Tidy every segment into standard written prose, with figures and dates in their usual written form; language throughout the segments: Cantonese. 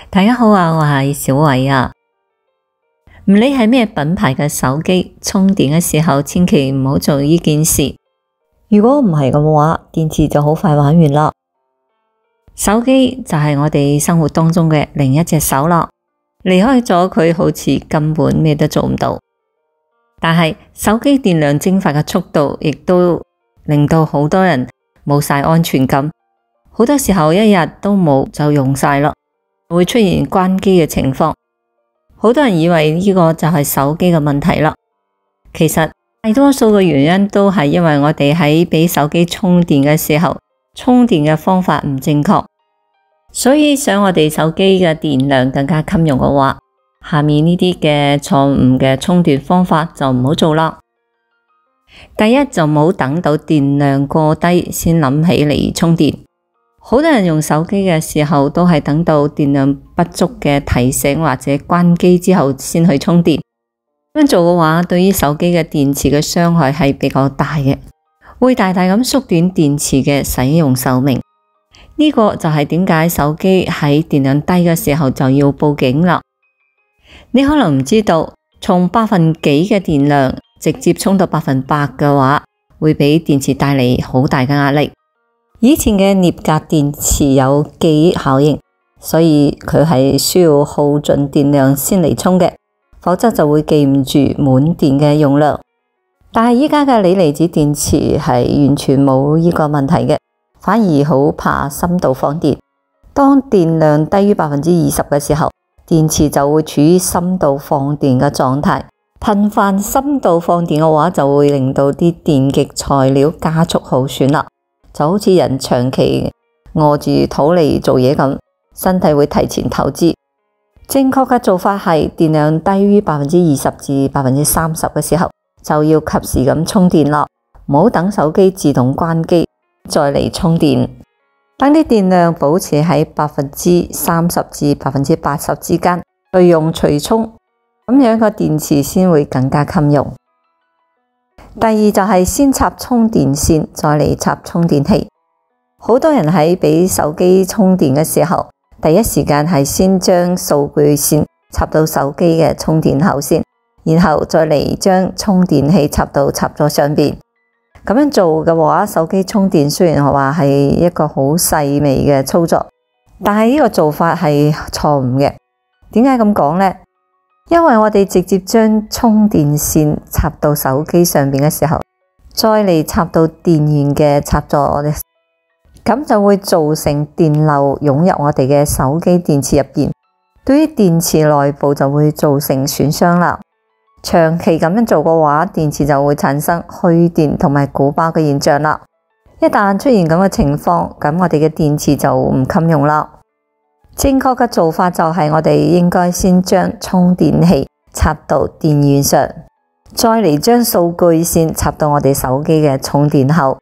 大家好啊，我係小偉啊。唔理係咩品牌嘅手機，充電嘅時候千祈唔好做呢件事。如果唔係咁嘅話，電池就好快玩完啦。手機就係我哋生活當中嘅另一隻手啦，離開咗佢好似根本咩都做唔到。但係手機電量蒸發嘅速度亦都令到好多人冇晒安全感，好多時候一日都冇就用晒啦。會出現關機嘅情況，好多人以為呢個就係手機嘅問題啦。其實大多數嘅原因都係因為我哋喺俾手機充電嘅時候，充電嘅方法唔正確。所以想我哋手機嘅電量更加襟用嘅話，下面呢啲嘅錯誤嘅充電方法就唔好做啦。第一，就唔好等到電量過低先諗起嚟充電。好多人用手機嘅時候都係等到電量不足嘅提醒或者關機之後先去充電。咁樣做嘅話，對於手機嘅電池嘅傷害係比較大嘅，會大大咁縮短電池嘅使用壽命。呢個就係點解手機喺電量低嘅時候就要報警啦。你可能唔知道，從百分幾嘅電量直接充到100%嘅話，會俾電池帶嚟好大嘅壓力。以前嘅鎳鎘電池有記憶效應，所以佢係需要耗盡電量先嚟充嘅，否則就會記唔住滿電嘅用量。但係依家嘅鋰離子電池係完全冇呢個問題嘅，反而好怕深度放電。當電量低於20%嘅時候，電池就會處於深度放電嘅狀態。頻繁深度放電嘅話，就會令到啲電極材料加速耗損啦。就好似人長期餓住肚嚟做嘢咁，身體會提前透支。正確嘅做法係電量低於20%至30%嘅時候，就要及時咁充電啦，唔好等手機自動關機再嚟充電。等啲電量保持喺30%至80%之間，隨用隨充，咁樣個電池先會更加襟用。第二，就係先插充電線，再嚟插充電器。好多人喺俾手機充電嘅時候，第一時間係先將數據線插到手機嘅充電口先，然後再嚟將充電器插到插座上邊。咁樣做嘅話，手機充電雖然話係一個好細微嘅操作，但係呢個做法係錯誤嘅。點解咁講呢？因為我哋直接將充電線插到手機上面嘅時候，再嚟插到電源嘅插座，咁就會造成電流湧入我哋嘅手機電池入邊，對於電池內部就會造成損傷啦。長期咁樣做嘅話，電池就會產生虛電同埋鼓包嘅現象啦。一旦出現咁嘅情況，咁我哋嘅電池就唔襟用啦。正確嘅做法就係我哋應該先將充電器插到電源上，再嚟將數據線插到我哋手機嘅充電口。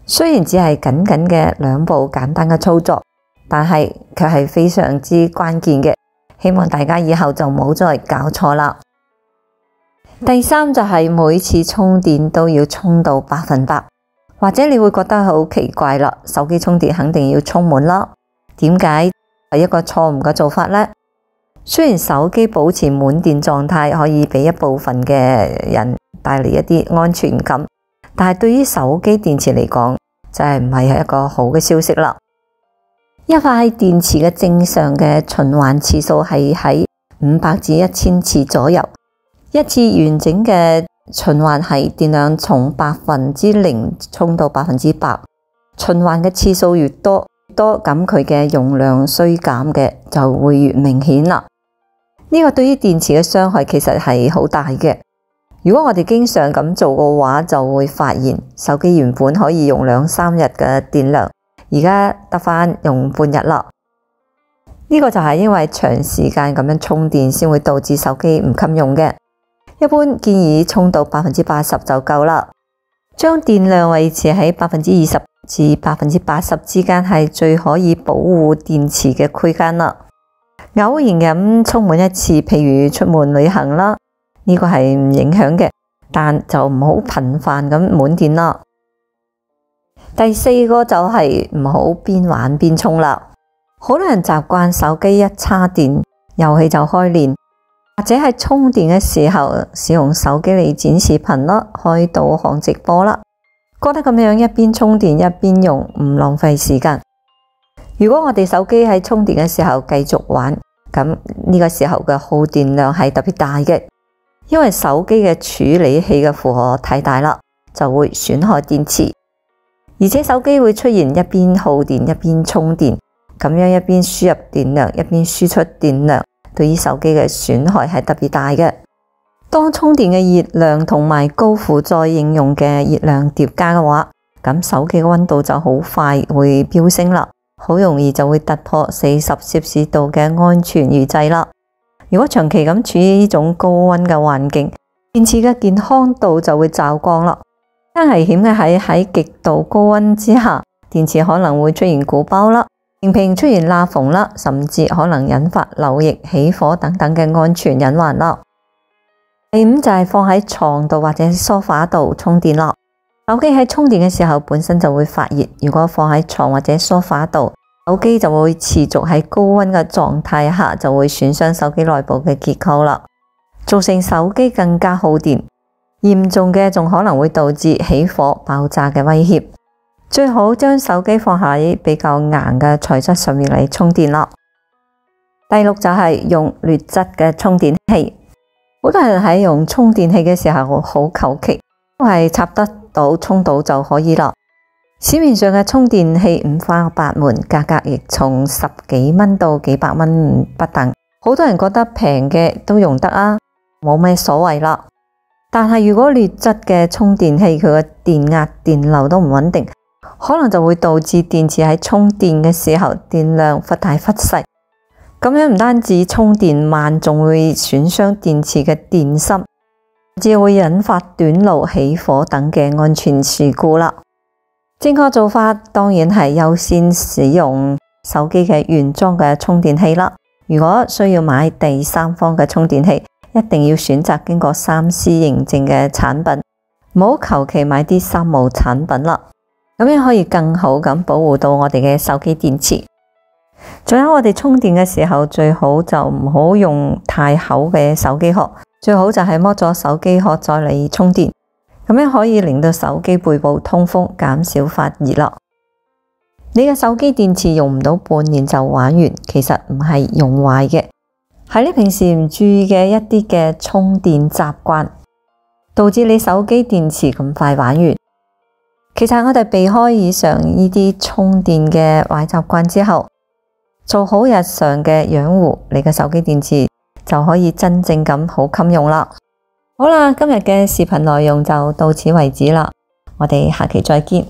雖然只係僅僅嘅兩步簡單嘅操作，但係卻係非常之關鍵嘅。希望大家以後就唔好再搞錯啦。第三，就係每次充電都要充到100%，或者你會覺得好奇怪啦，手機充電肯定要充滿啦，點解係一個錯誤嘅做法呢？雖然手機保持滿電狀態可以俾一部分嘅人帶嚟一啲安全感，但係對於手機電池嚟講，就係唔係一個好嘅消息啦。一塊電池嘅正常嘅循環次數係喺500至1000次左右，一次完整嘅循環係電量從0%充到100%，循環嘅次數越多，咁佢嘅用量衰減嘅就會越明顯啦。呢個對於電池嘅傷害其實係好大嘅。如果我哋經常咁做嘅話，就會發現手機原本可以用2-3日嘅電量，而家得返用半日啦。呢個就係因為長時間咁樣充電先會導致手機唔襟用嘅。一般建議充到80%就夠啦。將電量維持喺20%至80%之間係最可以保護電池嘅區間啦。偶然咁充滿一次，譬如出門旅行啦，呢個係唔影響嘅，但就唔好頻繁咁滿電啦。第四個就係唔好邊玩邊充啦。好多人習慣手機一叉電，遊戲就開連，或者喺充電嘅時候使用手機嚟剪視頻啦，開導航直播啦，覺得咁樣一邊充電一邊用，唔浪費時間。如果我哋手機喺充電嘅時候繼續玩，咁呢個時候嘅耗電量係特別大嘅，因為手機嘅處理器嘅負荷太大啦，就會損害電池，而且手機會出現一邊耗電一邊充電，咁樣一邊輸入電量一邊輸出電量，對於手機嘅損害係特別大嘅。當充電嘅熱量同埋高負載應用嘅熱量疊加嘅話，咁手機嘅溫度就好快會飆升啦，好容易就會突破40攝氏度嘅安全閾值啦。如果長期咁處於呢種高溫嘅環境，電池嘅健康度就會驟降啦。更危險嘅係喺極度高溫之下，電池可能會出現鼓包啦，屏屏出現罅縫啦，甚至可能引發漏液、起火等等嘅安全隱患啦。第五就係放喺床度或者梳化度充電啦。手機喺充電嘅時候本身就會發熱，如果放喺床或者梳化度，手機就會持續喺高溫嘅狀態下，就會損傷手機內部嘅結構啦，造成手機更加耗電，嚴重嘅仲可能會導致起火、爆炸嘅威脅。最好將手機放喺比較硬嘅材質上面嚟充電啦。第六就係用劣質嘅充電器。好多人喺用充電器嘅時候好求其，都係插得到充到就可以啦。市面上嘅充電器五花八門，價格亦從10幾蚊到幾百蚊不等。好多人覺得平嘅都用得啊，冇咩所謂啦。但係如果劣質嘅充電器，佢嘅電壓、電流都唔穩定，可能就會導致電池喺充電嘅時候電量忽大忽細。咁樣唔單止充電慢，仲會損傷電池嘅電芯，甚至會引發短路、起火等嘅安全事故啦。正確做法當然係優先使用手機嘅原裝嘅充電器啦。如果需要買第三方嘅充電器，一定要選擇經過3C 認證嘅產品，唔好求其買啲三無產品啦。咁樣可以更好咁保護到我哋嘅手機電池。仲有我哋充電嘅時候，最好就唔好用太厚嘅手機殼，最好就係剝咗手機殼再嚟充電，咁樣可以令到手機背部通風，減少發熱啦。你嘅手機電池用唔到半年就玩完，其實唔係用壞嘅，係你平時唔注意嘅一啲嘅充電習慣，導致你手機電池咁快玩完。其實我哋避開以上呢啲充電嘅壞習慣之後，做好日常嘅養護，你嘅手機電池就可以真正咁好襟用啦。好啦，今日嘅視頻內容就到此為止啦，我哋下期再見。